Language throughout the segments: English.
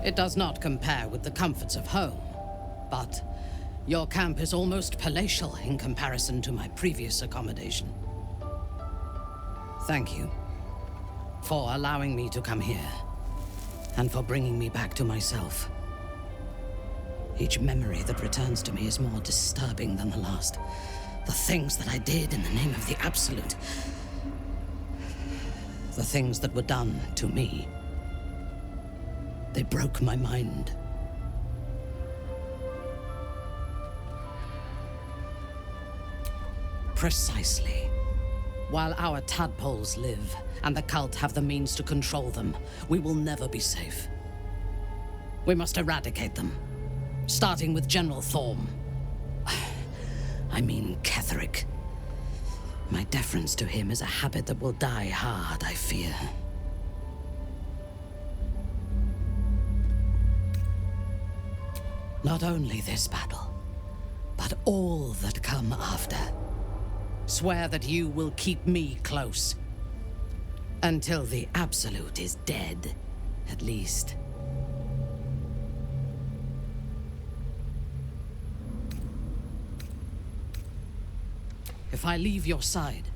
It does not compare with the comforts of home, but your camp is almost palatial in comparison to my previous accommodation. Thank you for allowing me to come here, and for bringing me back to myself. Each memory that returns to me is more disturbing than the last. The things that I did in the name of the Absolute. The things that were done to me. They broke my mind. Precisely. While our tadpoles live, and the cult have the means to control them, we will never be safe. We must eradicate them, starting with General Thorm. I mean Ketherick. My deference to him is a habit that will die hard, I fear. Not only this battle, but all that come after. Swear that you will keep me close. Until the Absolute is dead, at least. If I leave your side,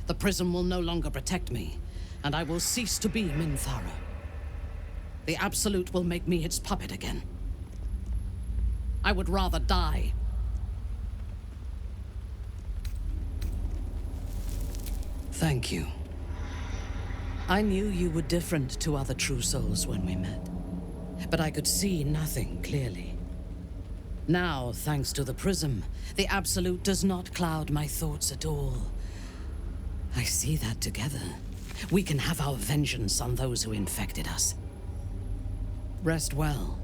the prism will no longer protect me, and I will cease to be Minthara. The Absolute will make me its puppet again. I would rather die. Thank you. I knew you were different to other true souls when we met, but I could see nothing clearly. Now, thanks to the prism, the Absolute does not cloud my thoughts at all. I see that together, we can have our vengeance on those who infected us. Rest well,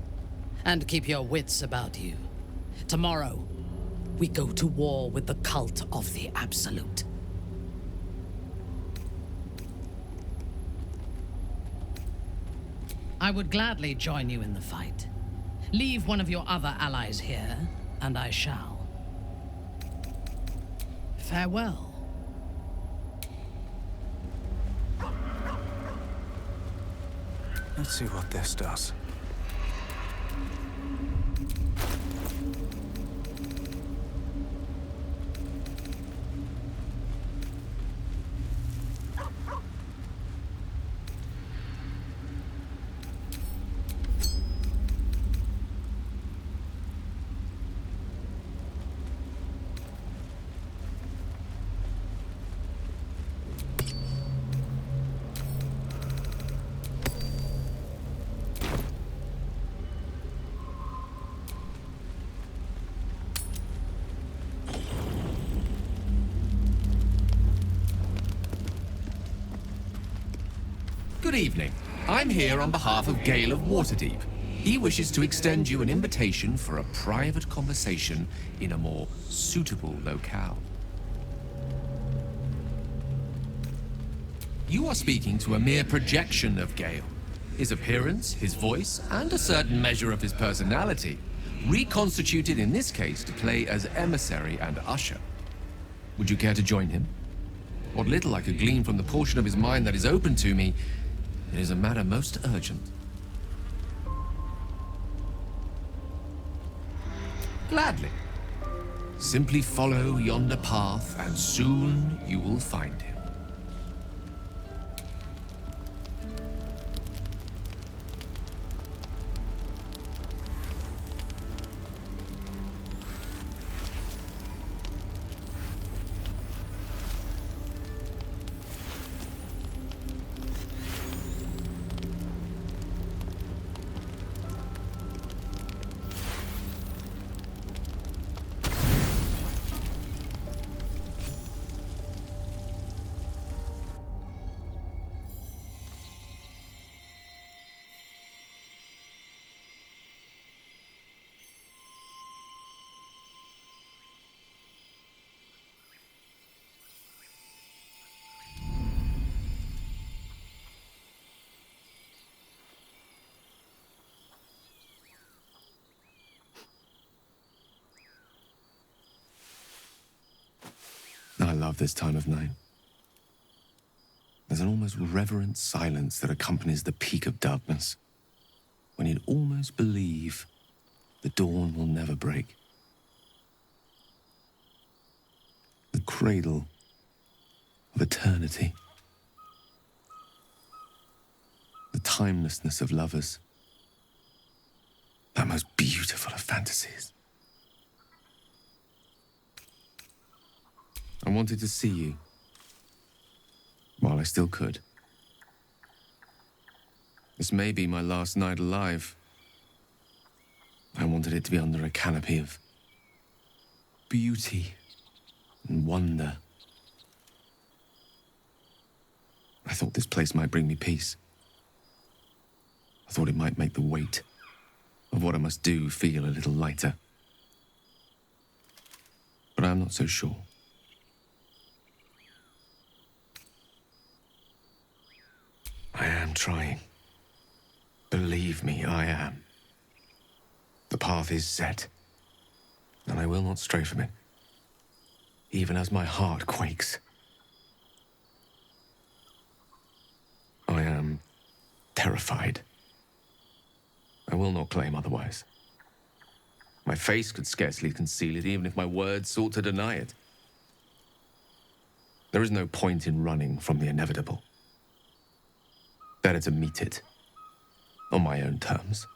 and keep your wits about you. Tomorrow, we go to war with the cult of the Absolute. I would gladly join you in the fight. Leave one of your other allies here, and I shall. Farewell. Let's see what this does. Good evening. I'm here on behalf of Gale of Waterdeep. He wishes to extend you an invitation for a private conversation in a more suitable locale. You are speaking to a mere projection of Gale. His appearance, his voice, and a certain measure of his personality, reconstituted in this case to play as emissary and usher. Would you care to join him? What little I could glean from the portion of his mind that is open to me, it is a matter most urgent. Gladly. Simply follow yonder path, and soon you will find him. I love this time of night. There's an almost reverent silence that accompanies the peak of darkness. when you'd almost believe the dawn will never break. The cradle of eternity. The timelessness of lovers. That most beautiful of fantasies. I wanted to see you while I still could. This may be my last night alive. I wanted it to be under a canopy of beauty and wonder. I thought this place might bring me peace. I thought it might make the weight of what I must do feel a little lighter. But I'm not so sure. I am trying. Believe me, I am. The path is set, and I will not stray from it, even as my heart quakes. I am terrified. I will not claim otherwise. My face could scarcely conceal it, even if my words sought to deny it. There is no point in running from the inevitable. Better to meet it on my own terms.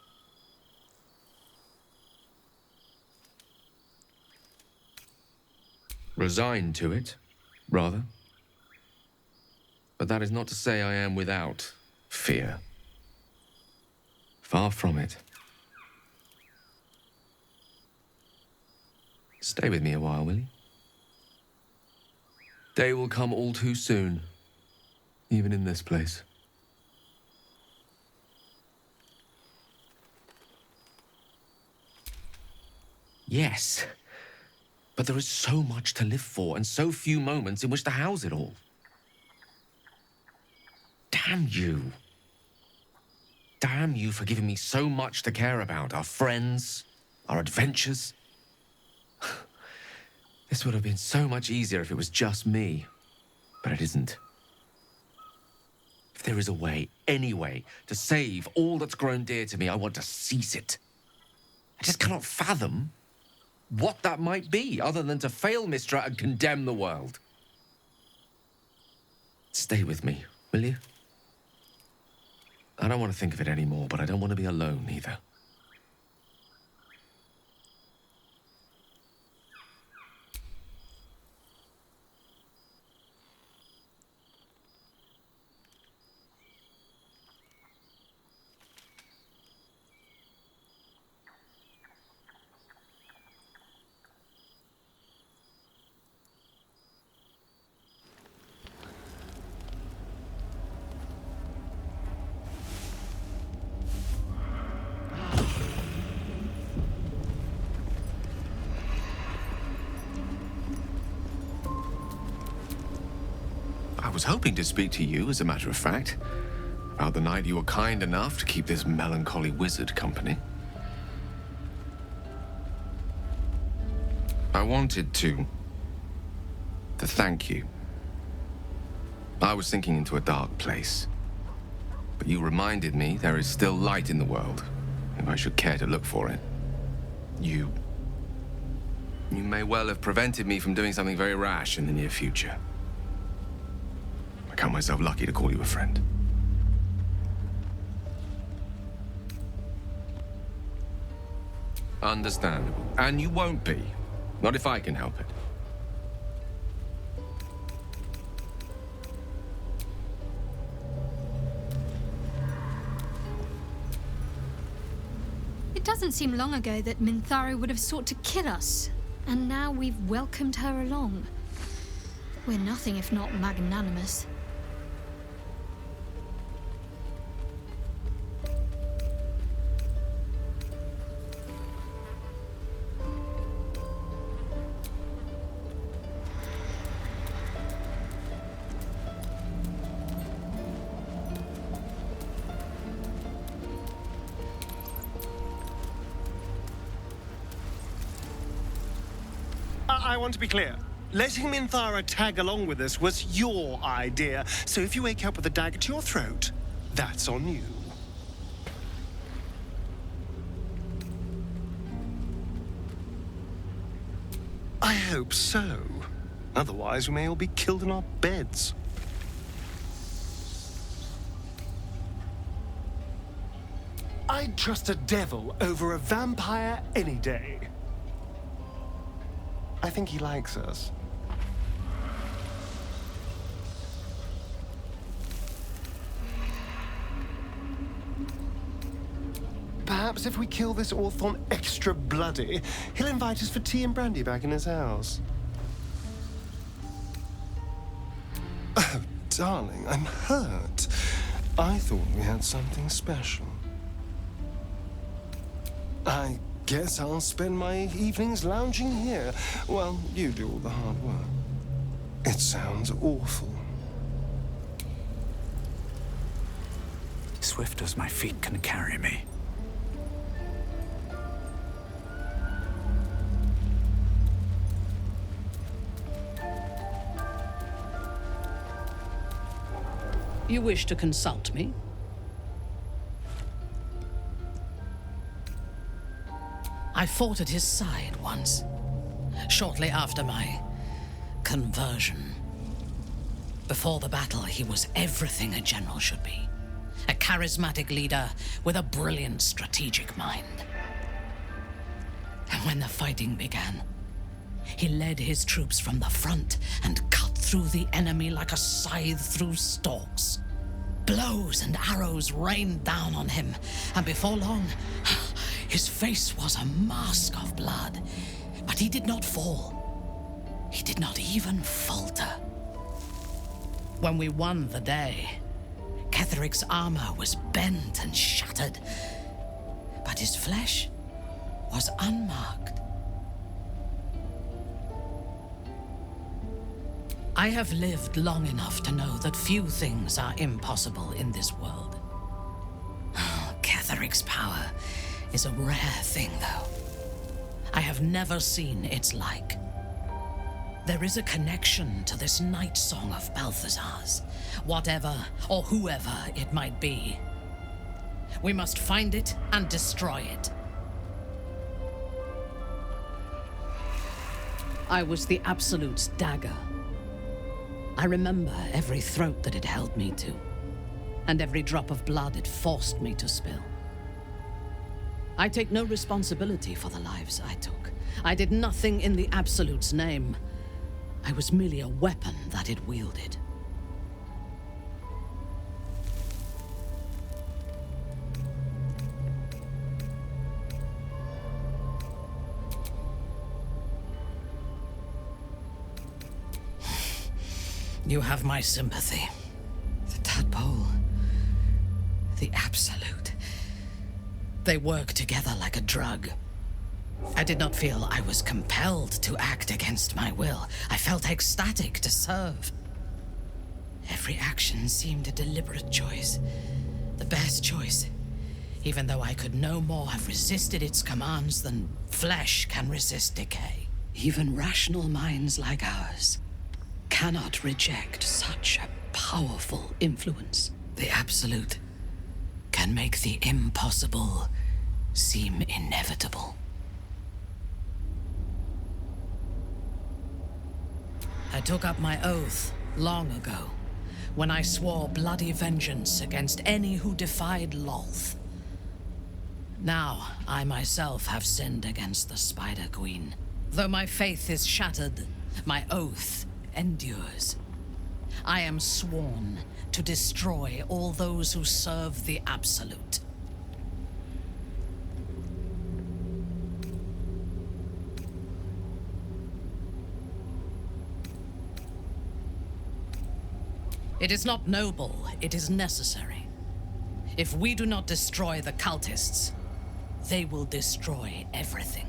Resigned to it, rather. But that is not to say I am without fear. Far from it. Stay with me a while, will you? Day will come all too soon, even in this place. Yes, but there is so much to live for and so few moments in which to house it all. Damn you. Damn you for giving me so much to care about. Our friends, our adventures. This would have been so much easier if it was just me, but it isn't. If there is a way, any way, to save all that's grown dear to me, I want to seize it. I just cannot fathom what that might be, other than to fail Mistra and condemn the world. Stay with me, will you? I don't want to think of it anymore, but I don't want to be alone either. I was hoping to speak to you, as a matter of fact, about the night you were kind enough to keep this melancholy wizard company. I wanted to thank you. I was sinking into a dark place, but you reminded me there is still light in the world, if I should care to look for it. You may well have prevented me from doing something very rash in the near future. I count myself lucky to call you a friend. Understandable. And you won't be. Not if I can help it. It doesn't seem long ago that Minthara would have sought to kill us, and now we've welcomed her along. We're nothing if not magnanimous. I want to be clear. Letting Minthara tag along with us was your idea, so if you wake up with a dagger to your throat, that's on you. I hope so. Otherwise, we may all be killed in our beds. I'd trust a devil over a vampire any day. I think he likes us. Perhaps if we kill this Orthon extra bloody, he'll invite us for tea and brandy back in his house. Oh, darling, I'm hurt. I thought we had something special. I guess I'll spend my evenings lounging here while you do all the hard work. It sounds awful. Swift as my feet can carry me. You wish to consult me? I fought at his side once, shortly after my conversion. Before the battle, he was everything a general should be. A charismatic leader with a brilliant strategic mind. And when the fighting began, he led his troops from the front and cut through the enemy like a scythe through stalks. Blows and arrows rained down on him, and before long, his face was a mask of blood. But he did not fall. He did not even falter. When we won the day, Ketheric's armor was bent and shattered, but his flesh was unmarked. I have lived long enough to know that few things are impossible in this world. Ketheric's power is a rare thing, though. I have never seen its like. There is a connection to this night song of Balthazar's, whatever or whoever it might be. We must find it and destroy it. I was the Absolute's dagger. I remember every throat that it held me to, and every drop of blood it forced me to spill. I take no responsibility for the lives I took. I did nothing in the Absolute's name. I was merely a weapon that it wielded. You have my sympathy. The tadpole, the Absolute. They work together like a drug. I did not feel I was compelled to act against my will. I felt ecstatic to serve. Every action seemed a deliberate choice. The best choice. Even though I could no more have resisted its commands than flesh can resist decay. Even rational minds like ours cannot reject such a powerful influence. The Absolute can make the impossible seem inevitable. I took up my oath long ago, when I swore bloody vengeance against any who defied Lolth. Now, I myself have sinned against the Spider Queen. Though my faith is shattered, my oath endures. I am sworn to destroy all those who serve the Absolute. It is not noble, it is necessary. If we do not destroy the cultists, they will destroy everything.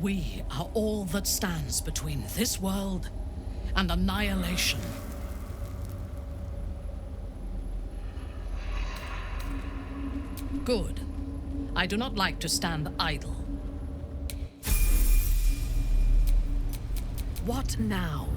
We are all that stands between this world and annihilation. Good. I do not like to stand idle. What now?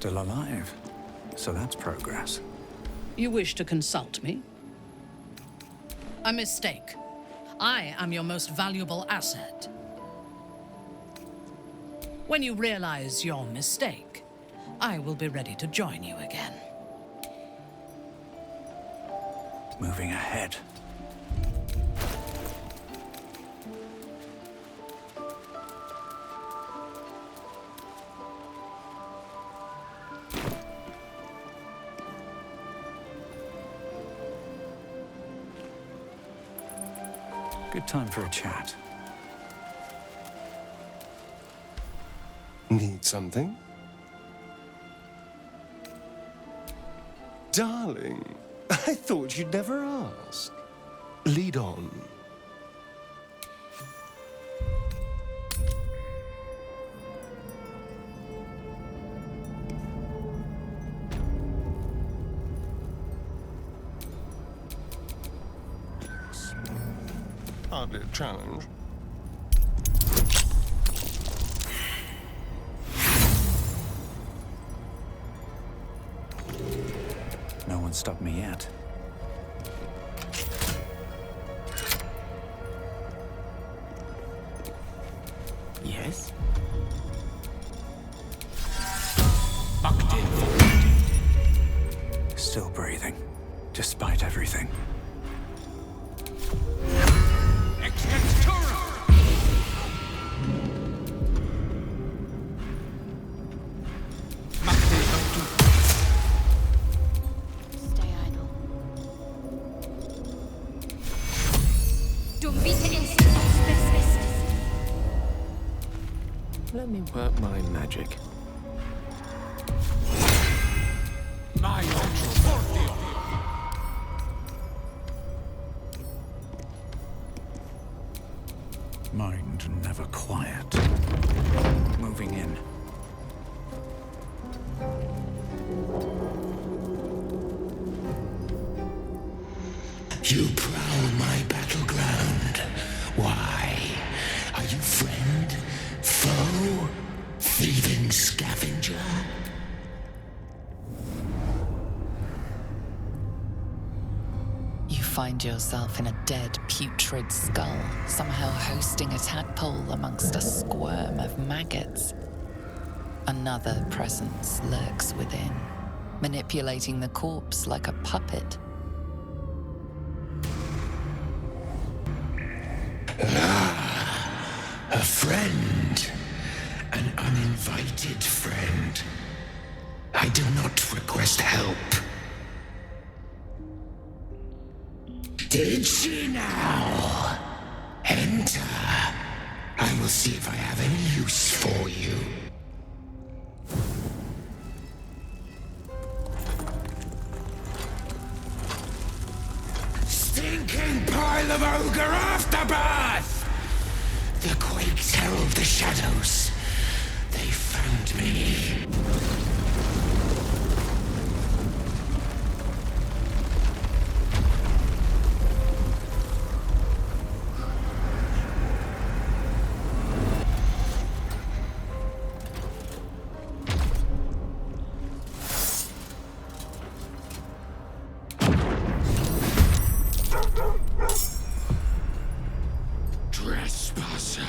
still alive. So that's progress. You wish to consult me? A mistake. I am your most valuable asset. When you realize your mistake, I will be ready to join you again. Moving ahead. Good time for a chat. Need something? Darling, I thought you'd never ask. Lead on. Hardly a challenge. No one stopped me yet. Yes? Still breathing, despite everything. Stay idle. Let me work my magic. Mind never quiet. Moving in. You prowl my battleground. Why? Are you friend? Foe? Thieving scavenger? You find yourself in a dead, putrid skull, somehow hosting a tadpole amongst a squirm of maggots. Another presence lurks within, manipulating the corpse like a puppet. A friend. An uninvited friend. I do not request help. Did she now? Enter. I will see if I have any use for you. Stinking pile of ogre afterbirth! The quakes herald the shadows. They found me. Trespasser.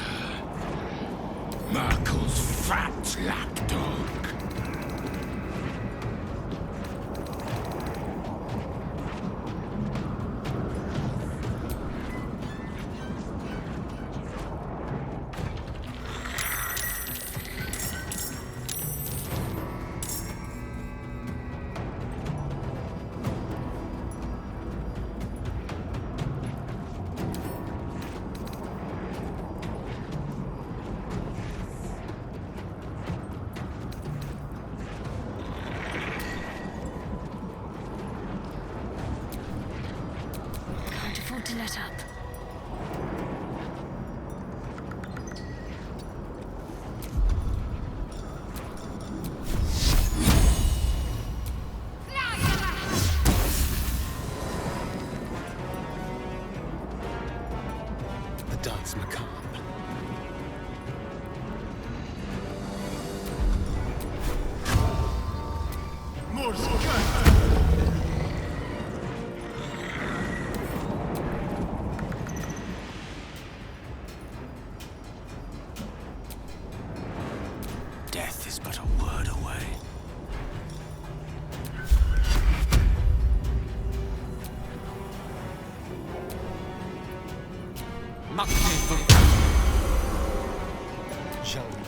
Merkel's fat lapdog.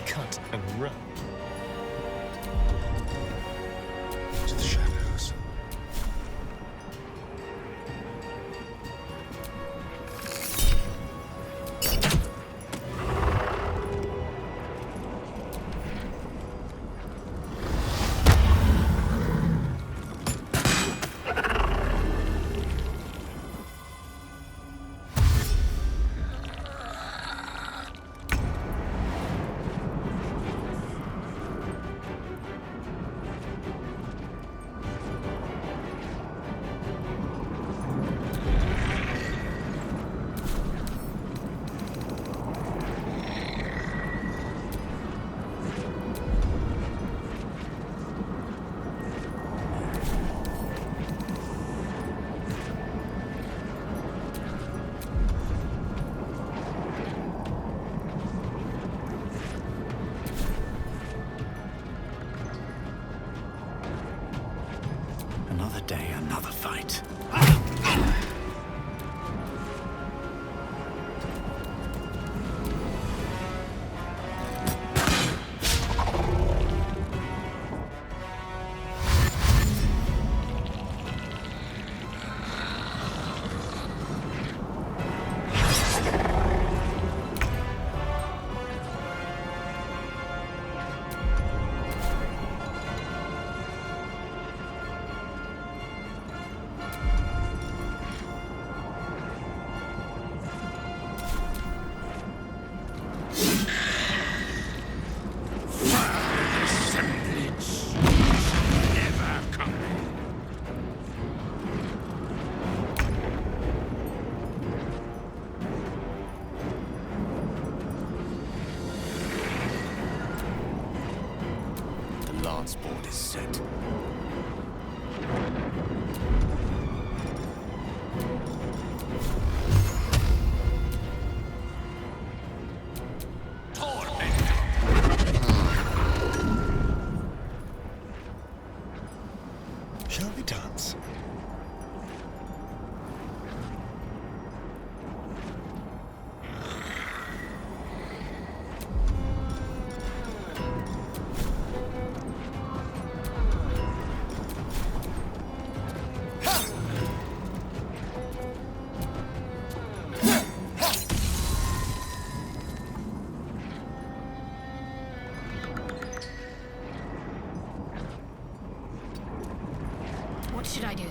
cut and run. Into the shadows. Another day, another fight. Lance board is set. Shall we dance? What should I do?